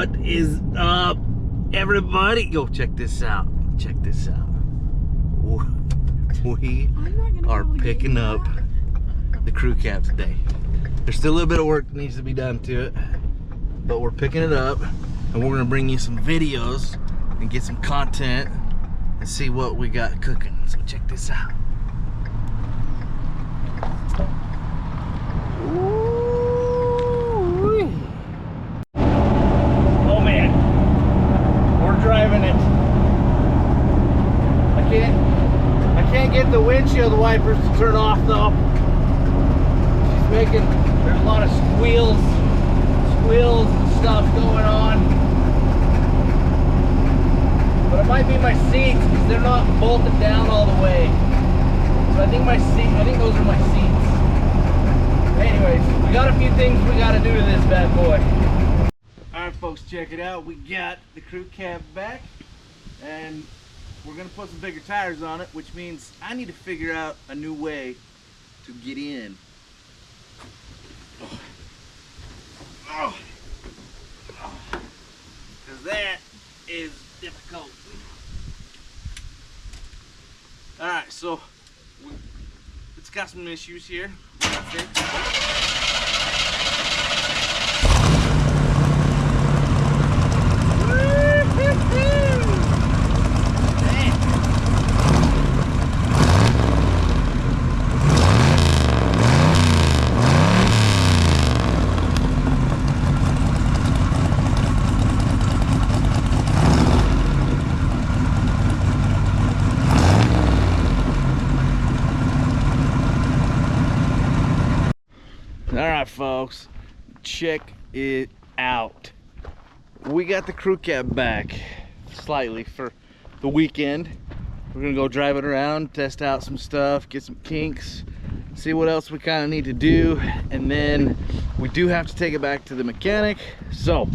What is up, everybody? Yo, check this out. Check this out. We are picking up the crew cab today. There's still a little bit of work that needs to be done to it, but we're picking it up and we're gonna bring you some videos and get some content and see what we got cooking. So check this out. Ooh. Oh man, we're driving it. I can't get the windshield wipers to turn off though. There's a lot of squeals and stuff going on. But it might be my seats because they're not bolted down all the way. So I think those are my seats. Anyways, we got a few things we got to do to this bad boy. Alright folks, check it out. We got the crew cab back and we're gonna put some bigger tires on it, which means I need to figure out a new way to get in. Because that is difficult. Alright, so it's got some issues here. Alright folks, check it out. We got the crew cab back slightly for the weekend. We're gonna go drive it around, test out some stuff, get some kinks, see what else we kind of need to do, and then we do have to take it back to the mechanic. So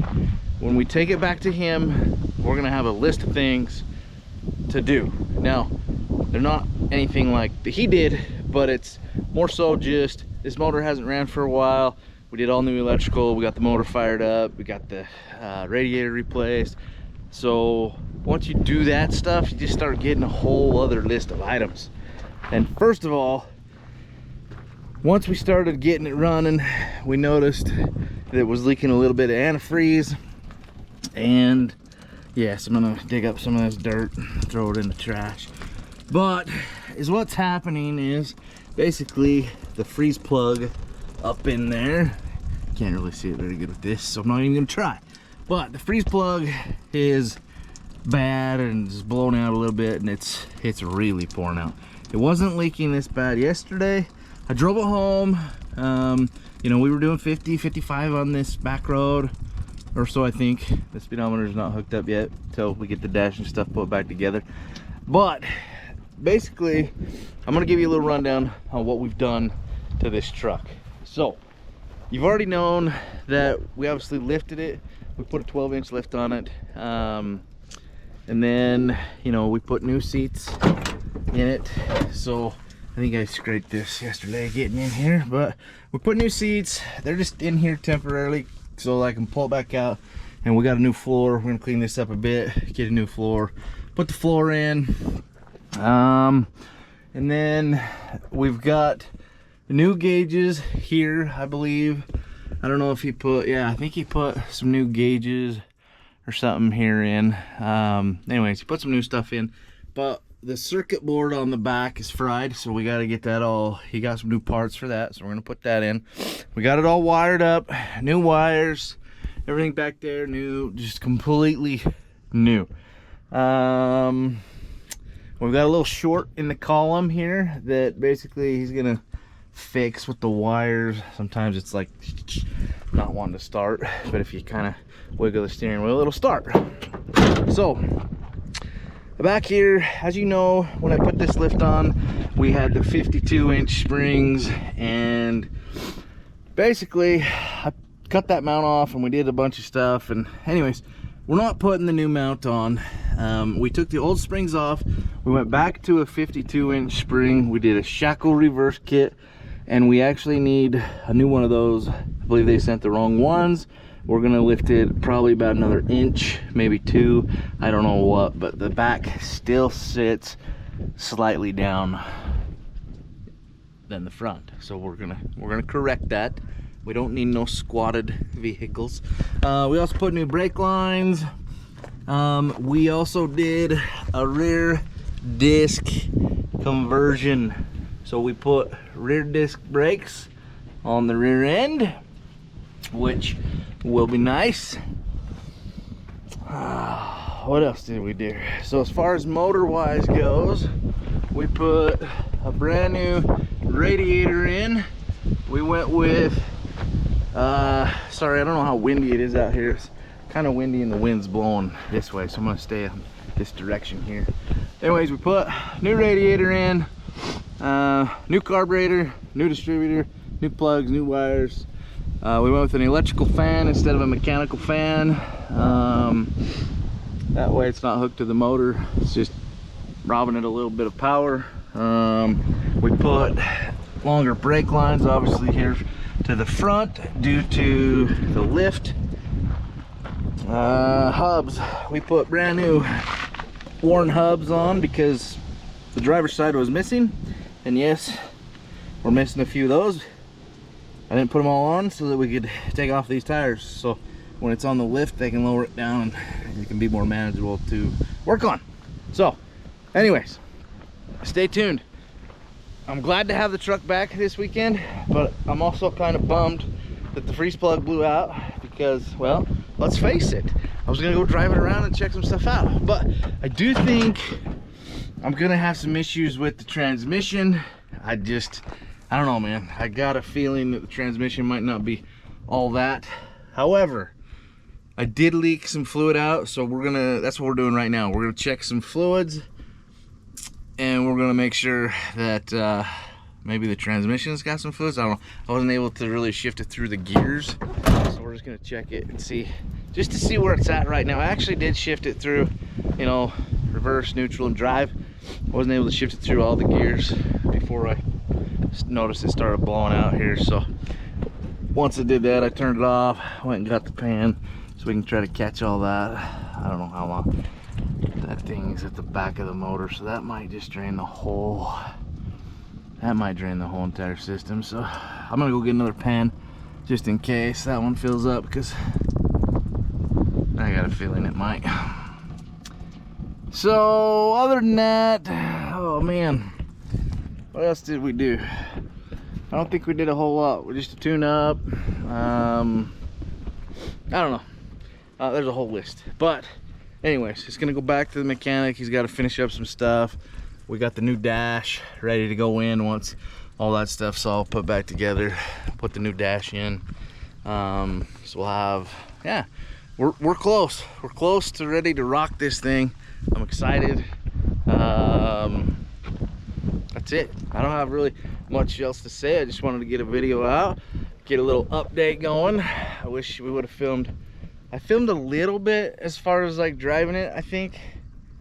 when we take it back to him, we're gonna have a list of things to do. Now, they're not anything like he did, but it's more so just this motor hasn't ran for a while. We did all new electrical. We got the motor fired up. We got the radiator replaced. So once you do that stuff, you just start getting a whole other list of items. And first of all, once we started getting it running, we noticed that it was leaking a little bit of antifreeze. And yes, I'm gonna dig up some of this dirt, throw it in the trash. But what's happening is basically the freeze plug up in there, can't really see it very good with this, so I'm not even gonna try, but the freeze plug is bad and it's blown out a little bit, and it's really pouring out. It wasn't leaking this bad yesterday. I drove it home. You know, we were doing 50 55 on this back road or so. I think the speedometer is not hooked up yet until we get the dash and stuff put back together. But basically, I'm gonna give you a little rundown on what we've done to this truck. So you've already known that we obviously lifted it. We put a 12-inch lift on it, and then, you know, we put new seats in it. So I think I scraped this yesterday getting in here, but we put new seats. They're just in here temporarily so I can pull it back out. And we got a new floor. We're gonna clean this up a bit, get a new floor, put the floor in. And then we've got new gauges here, I believe. I don't know if he put, yeah, I think he put some new gauges or something here in. Anyways, he put some new stuff in, but the circuit board on the back is fried, so we got to get that all. He got some new parts for that, so we're gonna put that in. We got it all wired up, new wires, everything back there new, just completely new. We've got a little short in the column here that basically he's gonna fix with the wires. Sometimes it's like not wanting to start, but if you kind of wiggle the steering wheel, it'll start. So back here, as you know, when I put this lift on, we had the 52-inch springs, and basically I cut that mount off and we did a bunch of stuff. And anyways, we're not putting the new mount on. We took the old springs off. We went back to a 52-inch spring. We did a shackle reverse kit, and we actually need a new one of those I believe they sent the wrong ones. We're gonna lift it probably about another inch, maybe 2, I don't know what, but the back still sits slightly down than the front. So we're gonna correct that. We don't need no squatted vehicles. We also put new brake lines. We also did a rear disc conversion. So we put rear disc brakes on the rear end, which will be nice. What else did we do? So as far as motor wise goes, we put a brand new radiator in. We went with sorry, I don't know how windy it is out here. It's kind of windy and the wind's blowing this way, so I'm gonna stay in this direction here. Anyways, we put new radiator in, new carburetor, new distributor, new plugs, new wires. We went with an electrical fan instead of a mechanical fan. That way it's not hooked to the motor, it's just robbing it a little bit of power. We put longer brake lines obviously here to the front due to the lift. Hubs, we put brand new worn hubs on because the driver's side was missing, and yes, we're missing a few of those. I didn't put them all on so that we could take off these tires, so when it's on the lift they can lower it down and it can be more manageable to work on. So anyways, stay tuned. I'm glad to have the truck back this weekend, but I'm also kind of bummed that the freeze plug blew out because, well, let's face it, I was gonna go drive it around and check some stuff out, but I do think I'm gonna have some issues with the transmission. I don't know, man. I got a feeling that the transmission might not be all that. However, I did leak some fluid out, so that's what we're doing right now. We're gonna check some fluids, and we're gonna make sure that maybe the transmission's got some fluids. I don't know. I wasn't able to really shift it through the gears, so we're just gonna check it and see, just to see where it's at right now. I actually did shift it through, you know, reverse, neutral, and drive. I wasn't able to shift it through all the gears before I noticed it started blowing out here. So once I did that, I turned it off, went and got the pan so we can try to catch all that. I don't know how long. That thing's at the back of the motor, so that might just drain the whole, entire system. So I'm gonna go get another pan just in case that one fills up, because I got a feeling it might. So other than that, oh man, what else did we do? I don't think we did a whole lot. We're just a tune up. I don't know. There's a whole list, but anyways, it's gonna go back to the mechanic. He's got to finish up some stuff. We got the new dash ready to go in once all that stuff's all put back together. Put the new dash in. So we'll have, yeah, we're close. We're close to ready to rock this thing. I'm excited. That's it. I don't have really much else to say. I just wanted to get a video out, get a little update going. I wish we would have filmed. I filmed a little bit as far as like driving it, I think,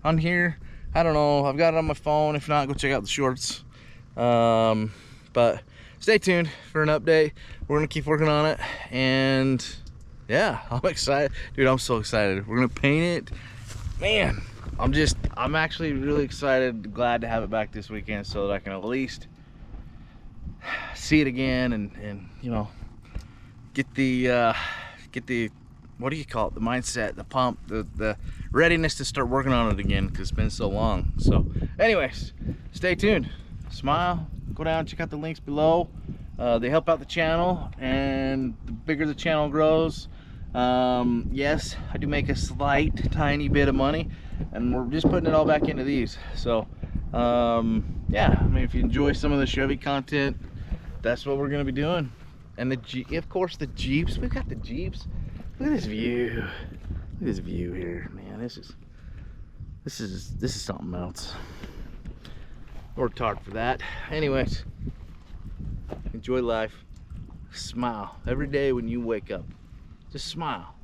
on here. I don't know. I've got it on my phone. If not, go check out the shorts. But stay tuned for an update. We're gonna keep working on it, and yeah, I'm excited, dude. I'm so excited. We're gonna paint it, man. I'm actually really excited, glad to have it back this weekend so that I can at least see it again and you know, get the what do you call it, the mindset, the pump, the readiness to start working on it again, because it's been so long. So anyways, stay tuned, smile, go down, check out the links below. They help out the channel, and the bigger the channel grows, yes, I do make a slight tiny bit of money, and we're just putting it all back into these. So yeah, I mean, if you enjoy some of the Chevy content, that's what we're gonna be doing. And of course the Jeeps, we've got the Jeeps. Look at this view. Look at this view here, man. This is something else. Worked hard for that. Anyways, enjoy life. Smile every day when you wake up. Just smile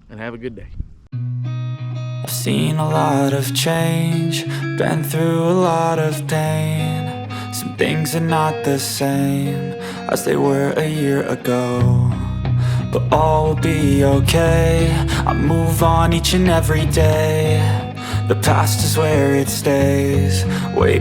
and have a good day. I've seen a lot of change, been through a lot of pain. Some things are not the same as they were a year ago, but all will be okay. I move on each and every day. The past is where it stays, way